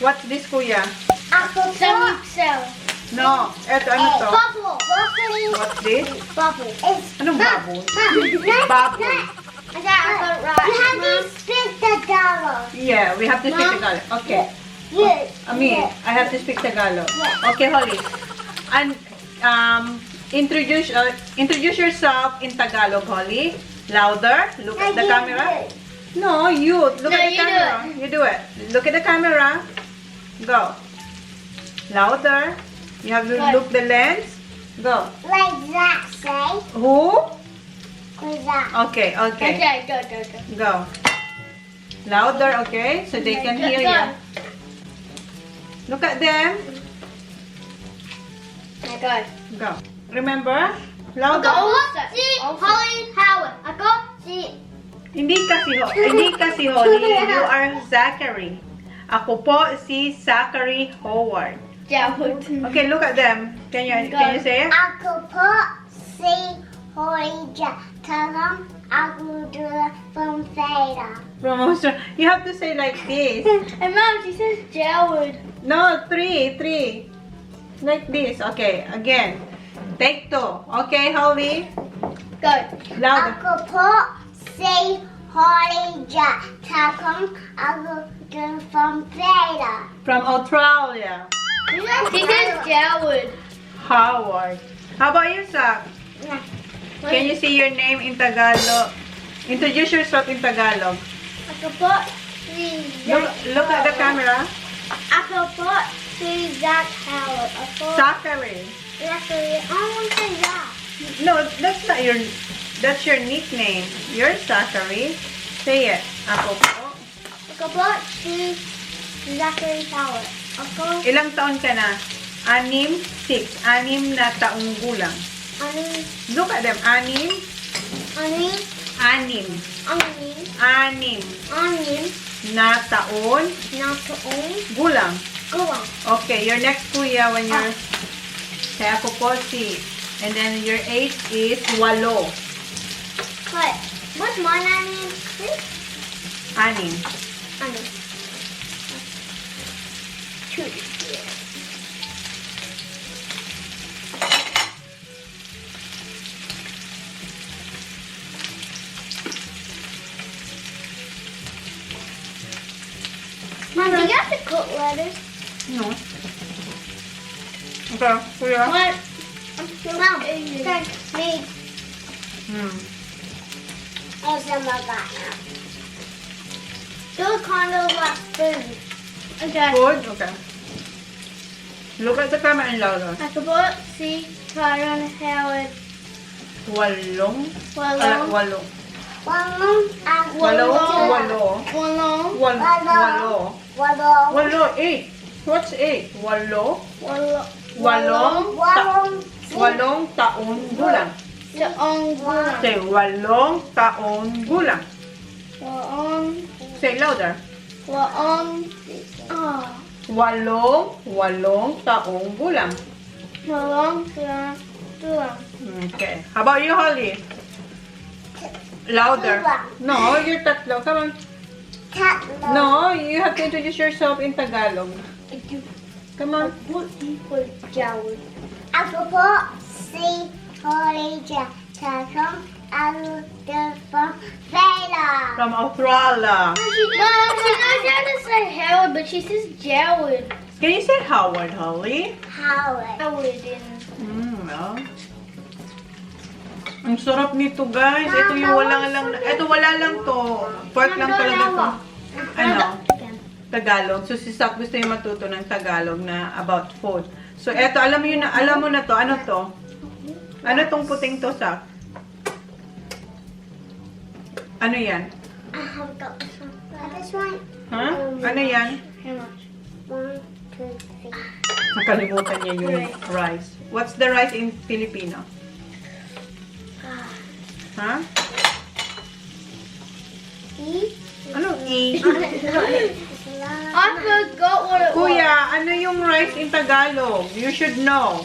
What's this, kuya? Apple cell. No. Eto, ano to? Bubble. Broccoli. What's this? Bubble. It's Anong bubble? Bubble. Bubble. I got it right. You have to spit the dollar. Yeah, we have to speak Mom? Tagalog. Okay. Yes. I have to speak Tagalog. Yeah. Okay, Holly. And introduce yourself in Tagalog, Holly. Louder. Look at the camera. No, you look No, at the you do camera. You do it. Look at the camera. Go. Louder. You have to Good. look the lens. Go. Like that, say. Who? Like that. Okay. Okay, go. Go. Louder, okay? So they can hear you. Look at them. Okay, go. Go. Remember? Louder. Si Holly Howard. Ako si... Hindi kasi Holly. You are Zachary. Ako po si Zachary Howard. Jawad. Okay, look at them. Can you say it? Ako po si Holly Talam. Ako dula from Theta. Promotion. You have to say like this. And Mom, she says Jawad. No, three. Like this. Okay, again. Take 2. Okay, Holly? Go. Louder. Ako po si Holly Talam. Ako dula from Theta. From Australia. She says Jawad. Howard. How about you, Zach? Can you say your name in Tagalog? Introduce yourself in Tagalog. Ako po si Look at the camera. Ako po si Zach Howard. Ako Zachary. Zachary. Oh, say that. No, that's your nickname. You're Zachary. Say it. Ako po. Ako po si Zachary Howard. Ako Ilang taon ka na? 6. 6 na taong gulang. ani Look at them. 6. ani 6 na taon na taong gulang. guwang. Okay, your next kuya when you're... Kaya ako po si... And then your age is 8. What? What's my name? 6. Ani. 2. Mom, do you have to cut letters? No. Okay, kuya. What? Mom, thanks me. Also, my God. Do kind of like food. Okay. Good? Okay. Look at the camera and louder. Ako po si Karen Howard. 8. Walong. Walo. 8. What's 8? Walo. Walong taon gulang. Say, 8 taon gulang. Say louder. 8 taong gulang. Okay. How about you, Holly? Louder. No, you're tatlo. Come on. No, you have to introduce yourself in Tagalog. Come on. Ako po si Holly Tatum. Ako from Theta. From Australia. Mom, she knows how to say Howard, but she says Joward. Can you say Howard, Holly? Howard. No. Ang sarap nito, guys. Ito yung wala lang to. Pork lang talaga to. Ano? Tagalog. So si Sak gusto yung matuto ng Tagalog na about food. So eto, alam mo na to. Ano to? Ano tong puting to, Sak? Ano yan? I have got this one. Ha? Ano yan? How much? 1, 2, 3. Nakalimutan niya yung rice. What's the rice in Filipino? Ha? E? Ano E? I forgot what it was. Kuya, ano yung rice in Tagalog? You should know.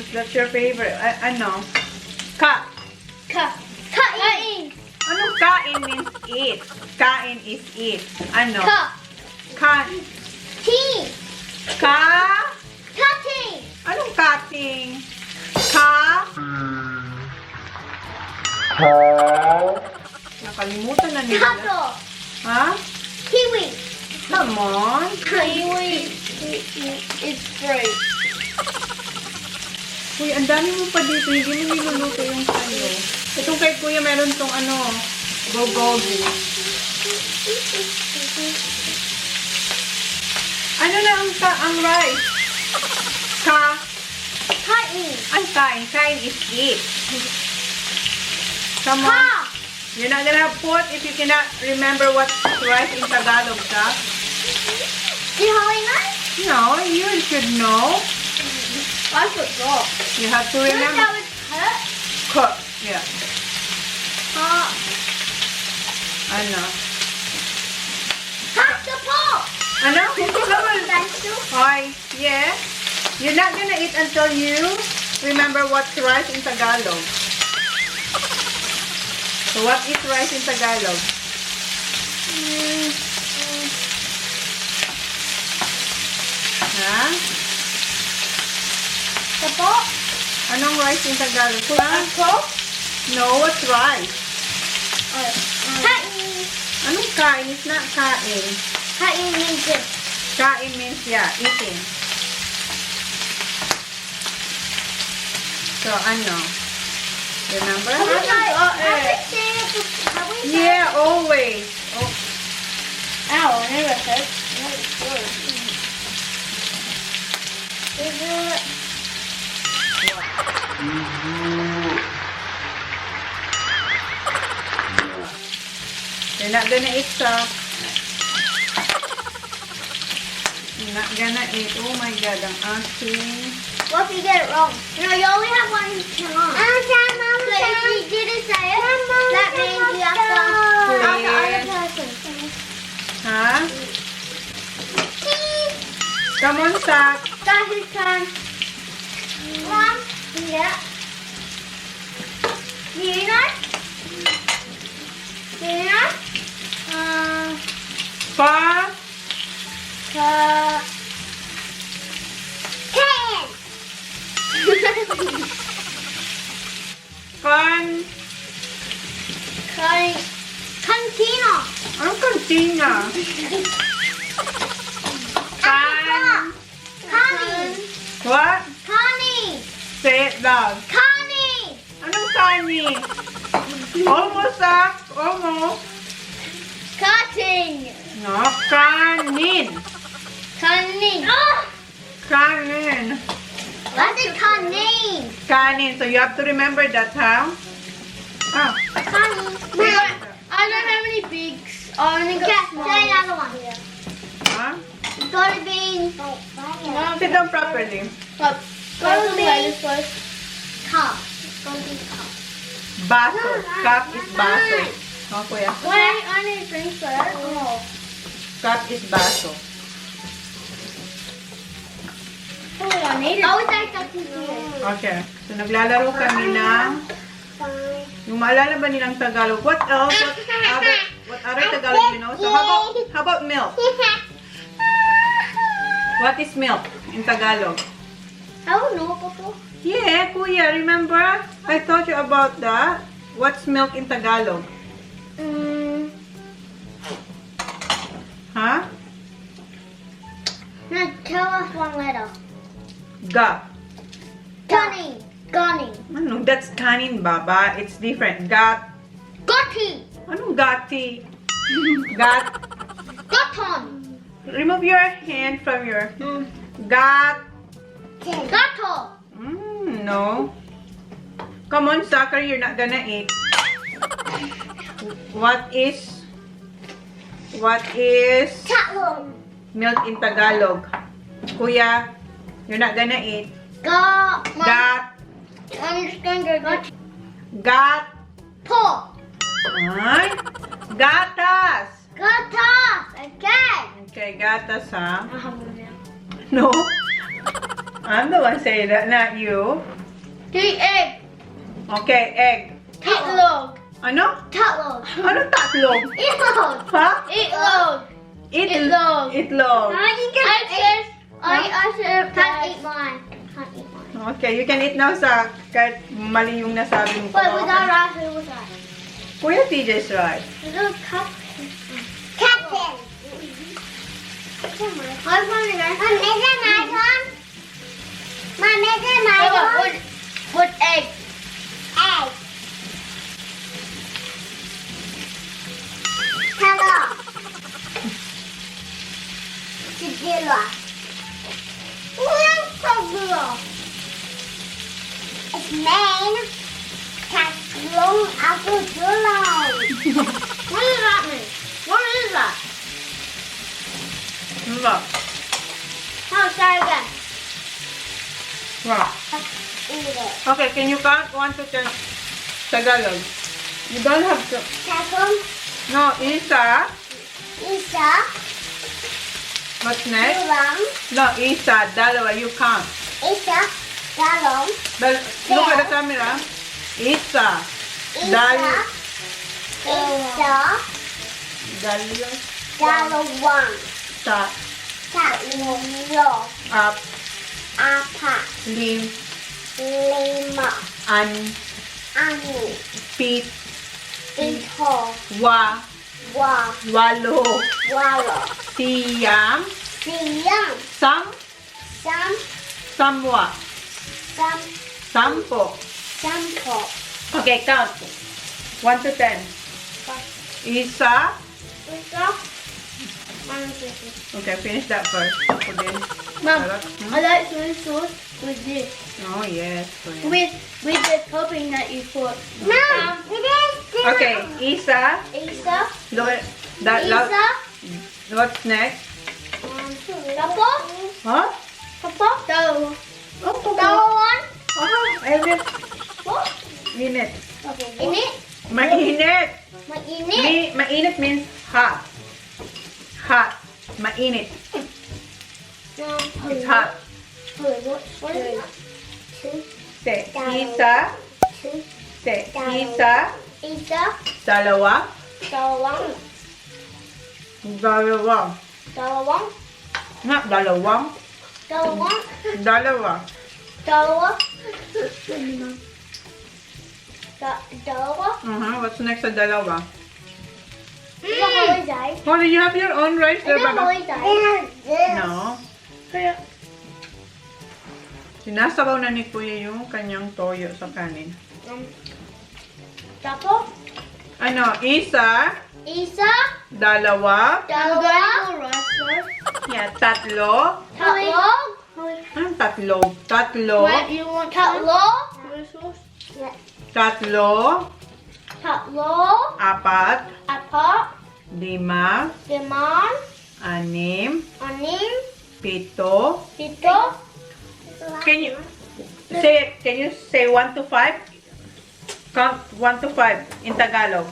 That's your favorite. Ano? Ka. Cutting. Kain means eat. Kain is eat. Ano? Cup. Ka. Tea. Ka. Cutting. Anong cutting? Ka. Nakalimutan na nila. Apple. Ha? Kiwi. Come on. Kiwi is fruit. Uy, ang dami mo pa dito. Hindi mo niluluto yung sa'yo. Itong kay Kuya, meron tong ano, bulgogi. Ano na ang rice? Ka. Cutting. Ang kain. Kain is eat. Come on. Ka. You're not gonna put if you cannot remember what's rice in Tagalog, ka? You know that? No, you should know. I forgot. You have to That remember. was cut. Cook. Yeah. Cut. Ano? Cut the pot. Ano? Come on. Pencil. Hi. Yeah. You're not gonna eat until you remember what's rice in Tagalog. So what is rice in Tagalog? Ha? The pot. Anong rice in Tagalog? Pot. No, what's rice? Cutting. Anong kain? It's not kain. Cutting means this. Kain means, yeah, eating. So, ano? Remember? Yeah, always. Oh, Ow, I never said. Is it? you're not gonna eat stuff. You're not gonna eat. Oh my God, ang aking. What if you get it wrong? No, you only have one chance. So if you didn't say it, that means you have to ask the other person. Ha? Come on, Sak. That's his turn. Mom, yeah. Do you know? Do you know? Pa. Ten. Kan. Cantina. Anong kantina? Kan. Connie. What? Connie. Say it loud. Connie. Anong kani? Almost, Sak. Almost. Cutting. No, kanin. Connie. Oh! Kanin. What's a connie? Kanin. So you have to remember that, huh? Ah. Connie. I don't have any bigs. I only got small. Say another one. Huh? It's gotta be. Sit down properly. Look. Gotta be first. Cup. It's gonna be cup. Baso. Cup is baso. Oh, kuya. Wait, I need to drink first. Oh. Cup is baso. I need it. I would like that to do. Okay. So naglalaro kami ng yung maalala ba nilang Tagalog? What else? What other Tagalog you know? So how about milk? What is milk in Tagalog? I don't know, Papa. Yeah, kuya, remember? I taught you about that. What's milk in Tagalog? Huh? Now tell us one letter. Ga. Gunning. Gunning. Ano? That's kanin, baba. It's different. Gat. Gutty. Anong gati? Gat. Gutton. Remove your hand from your... Gat. Gutto. No. Come on, Sucker. You're not gonna eat. What is Tatlong. milk in Tagalog? Kuya, you're not gonna eat. Got. Gat. I'm just gonna go. Gat. Po. Ay. Gatas. Gatas. Okay. Okay, gatas, ha? I have one now. No. I'm the one saying that, not you. Three egg. Okay, egg. Tatlong. Ano? Tatlog. Ano tatlog? Itlog. Ha? Itlog. Itlog. Itlog. I said, can't eat mine. Can't eat mine. Okay, you can eat now sa kahit mali yung nasabi mo. Wait, was that right? Who was that? Kuya TJ's right. Was that Captain? Captain. I want to go. Mom, is it my one? Mom, is it my one? What egg? Egg. Hello. Sigilo. What's sigilo? It's main. Tatlong ako dulong. What does that mean? What is that? Ano ba? No, try again. Wow. Eat it. Okay, can you count 1 to 10 Tagalog? You don't have to. Tatlong No, isa. isa What's next? dulong No, isa. Dalawa. You count. isa dalong Look at the camera. Isa. isa isa dalawang Sa. tatlo Up. apat Lim. lima Ani. Pit. ito Wa. Walo. walo Siyam. siyam Sam. sam Samwa. sam Sampo. sampo Okay, count. 1 to 10. Isa. ito Okay, finish that first. Put in. Mom, Sarap. I like soy sauce with this. Oh, yes. Kuya. With the topping that you put. Mom, Okay, isa. Isa, Look at that. Isa, What's next? Tapo, Huh? Tapo, Dalawa. Oh, Dalawan. Elvis. What? Init. Init? Mainit. Mainit. Mainit means hot. Hot. Mainit. It's hot. What is that? Say, isa. Two. Say, isa. Isa, Dalawa. dalawang, Dalawang. dalawang, Nga, dalawang. dalawang, Dalawa. dalawa. Dalawa. What's next sa dalawa? Is that holiday? Oh, you have your own rice Is there, that Baba? holiday? No. Kaya, sinasabaw na ni Kuya yung kanyang toyo sa kanin. Tapo, Ano, isa, isa, dalawa, dalawa, yeah, tatlo. tatlo, Anong tatlo? Tatlo, you want tatlo, tatlo, tatlo, apat, apat, lima, lima, anim, anim, pito. pito, Can you say 1 to 5? Count 1 to 5 in Tagalog.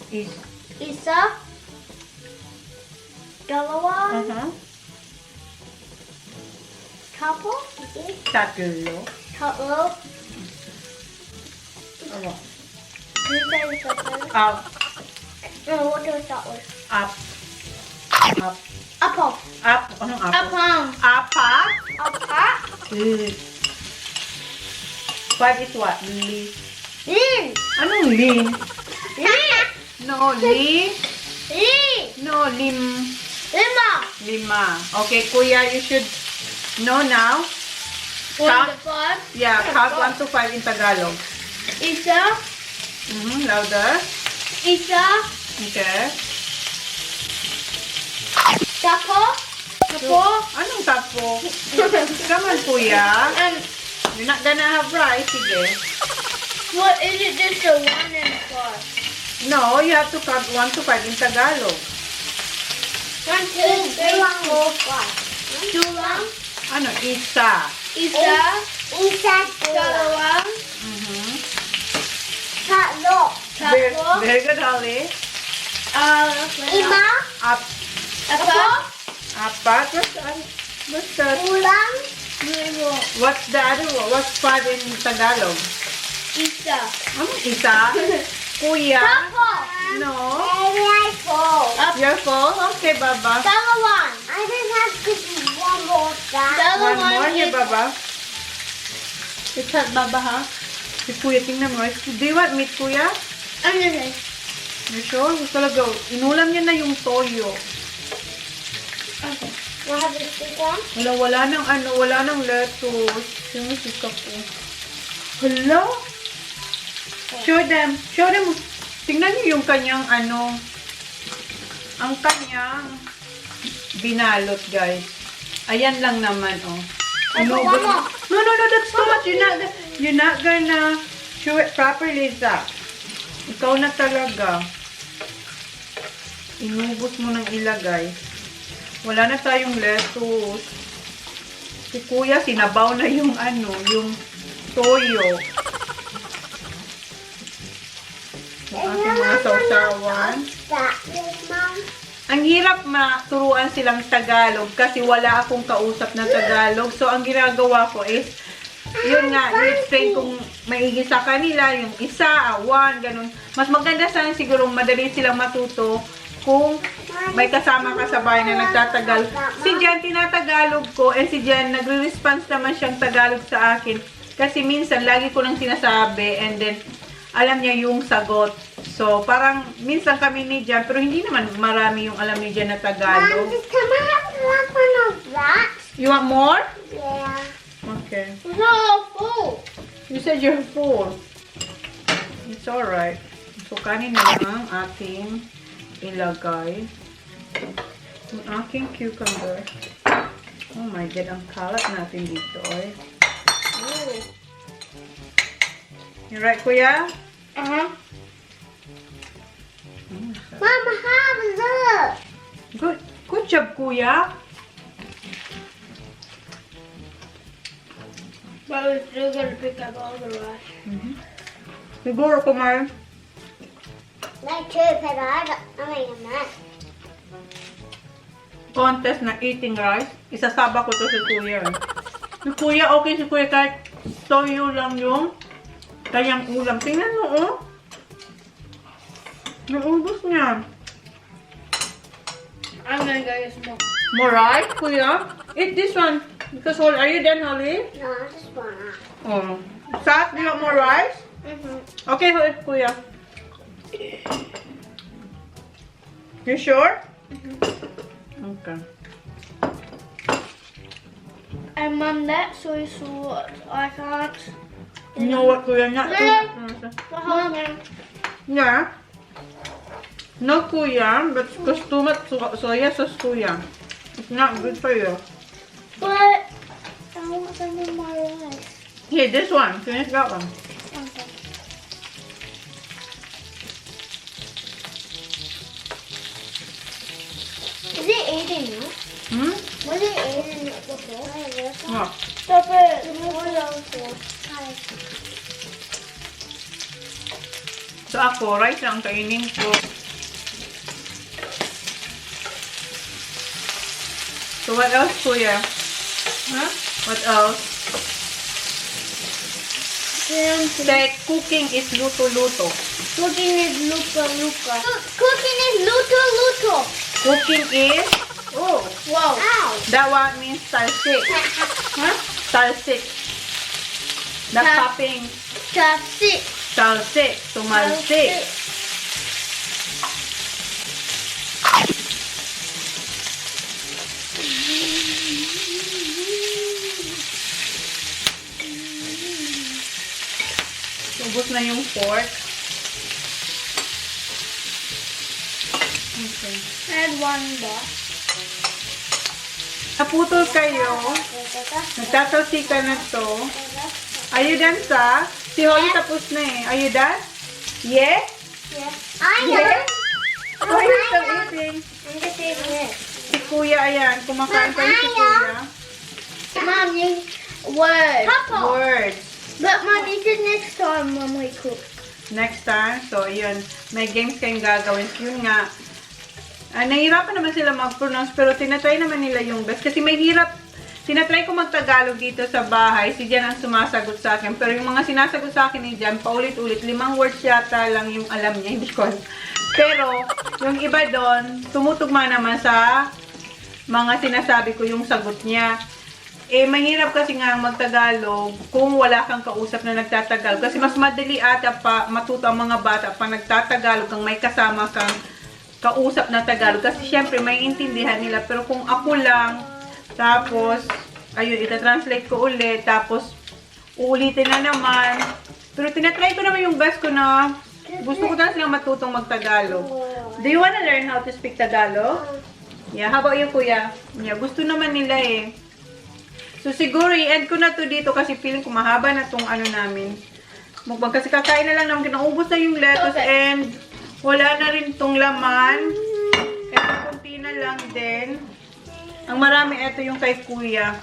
isa, dalawa, tapo, Tatlo. tatlo. Ano? Can you say this again? Up, No, what do we start with? up, up, Apple. up. Anong up? Apple. Apat. Apat. 5 is what? Li. Lin. Anong lin? Lin. No, li. Lin. No, lim. Lima. Lima. Okay, Kuya, you should know now. One to five. Yeah, count 1 to 5 in Tagalog. Isa. Louder. Isa. Okay. Tapo. Tapo. Anong tapo? Come on, Kuya. You're not gonna have rice, sige. What is it? Just a 1 and 5. No, you have to count 1 to 5 in Tagalog. 1, 2, 3, 4, 5. Tulang. Ano? Isa. Isa. Isa. Dalawa. Tatlo. Very, Tatlo. very good, Holly. Lima. Up, Apat. what's that? Tulang. What's the other one? What's 5 in Tagalog? Isa. Ano? Isa? Kuya. Purple. No. Maybe I fall. You're full? Okay, Baba. The other one. I just have to do one more time. The other One more here, is Baba. It's hot, Baba, ha? Si Kuya, tingnan mo. Do you want meat, Kuya? I'm gonna You sure? Gusto talaga. Inulam niya na yung toyo. okay. You have this big one? Wala nang lettuce. Yung sika ko. Hala? Show them. Tingnan niyo yung kanyang ang kanyang binalot, guys. Ayan lang naman, oh. One more. No, that's too much. You're not gonna chew it properly, Zach. Ikaw na talaga. Inubos mo nang ilagay. Wala na tayong lettuce. Si Kuya, sinabaw na yung yung toyo. Yung ating mga sausawan. Ang hirap maturuan silang Tagalog kasi wala akong kausap na Tagalog. So, ang ginagawa ko is, yun nga, i-explain kung maigi sa kanila, yung isa, one, ganun. Mas maganda sana siguro madali silang matuto kung may kasama ka sa bahay na nagtatagal. Si Jan, tinatagalog ko, and si Jan, nagre-response naman siyang Tagalog sa akin. Kasi minsan, lagi ko nang sinasabi, and then, alam niya yung sagot. So, parang, minsan kami ni Jan, pero hindi naman marami yung alam ni Jan na Tagalog. Can I have one of that? You want more? Yeah. Okay. No, full. You said you're full. It's alright. So, kanin na lang ang ating ilagay. Ang aking cucumber. Oh my God, ang kalat natin dito, oy. You right, Kuya? Uh-huh. Mama, have a look. Good job, Kuya. But we're still gonna pick up all the rest. Siguro kumain. Like two, but I mean, I'm not. Contest na eating rice. Isasaba ko to si Kuya. Si Kuya, okay si Kuya kahit toyo lang yung kanyang ulam. Tingnan mo, oh. Naubos niya. I'm gonna go get some more. More rice, Kuya? Eat this one. Because, are you done, Holly? No, I just wanna. Oh. Sat, do you want more rice? Okay, Kuya. You sure? Okay. And Mum, that soy sauce, I can't. You know what, Kuya? Not The whole thing. Yeah. No, Kuya, but because too much soya sauce, Kuya. It's not good for you. But I want some of my rice. Here, this one. Finish that one. Okay. Is it eating it? Hmm? Was it eating it before? Oh. Stop it. So ako, rice lang ang kainin ko. So what else, Kuya? Huh? What else? Like, Cooking is luto-luto. cooking is lupa. Cooking is luto. Cooking is, oh, Whoa. Ow. that one means salsik. Huh? Salsik. The Sal- topping, Chopstick. salsik, tumalsik. Ubus na yung pork. Okay. Add one more. Naputol kayo. Nagtatalsika na to. Are you done, sa? Si Holly tapos na eh. Are you done? Yes? Yeah. I know. Yes? Oh, you're still eating. I'm just eating it. Si Kuya, ayan. Kumakain pa rin si Kuya. Mom, you word. Words. But Mom, you said next time when we cook. Next time. So, yun. May games kayong gagawin. Yun nga. Nahihirapan naman sila mag-pronounce pero tinatry naman nila yung best. Kasi may hirap tinatry ko mag-Tagalog dito sa bahay. Si Jan ang sumasagot sa akin. Pero yung mga sinasagot sa akin ni Jan, paulit-ulit, 5 words yata lang yung alam niya. Hindi ko alam. Pero, yung iba doon, tumutugma naman sa mga sinasabi ko yung sagot niya. Eh, mahirap kasi nga mag-Tagalog kung wala kang kausap na nagtatagalog. Kasi mas madali ata pa matuto ang mga bata pa nagtatagalog kang may kasama kang kausap na Tagalog. Kasi syempre, may intindihan nila. Pero kung ako lang, tapos, ayun, ita-translate ko ulit. Tapos, uulitin na naman. Pero tinatry ko naman yung best ko na gusto ko na silang matutong mag-Tagalog. Do you wanna learn how to speak Tagalog? Yeah, how about you, kuya? Yeah, gusto naman nila eh. So, siguro, i-end ko na to dito kasi feeling ko mahaba na tong ano namin. Mukbang kasi kakain na lang naman. Kinaubos na yung lettuce and wala na rin tong laman. Ito, kunti na lang din. Ang marami, ito yung kay kuya.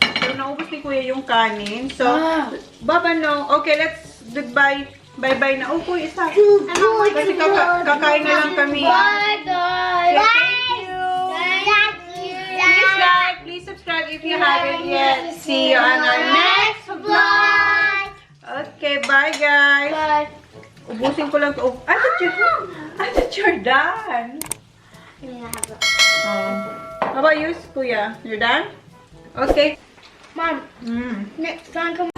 Pero naubos ni kuya yung kanin. So, baba no. Okay, let's goodbye. Bye-bye na. Oh, kuya, isa. Kasi kakain na lang kami. Bye, guys. So, thank you. Please like, please subscribe if you haven't yet. See you on our next vlog. Okay, bye guys. Bye. Ubusin ko lang to. Oh, I thought you're done. How about you, kuya? You're done? Okay. Mom, Mm. next time come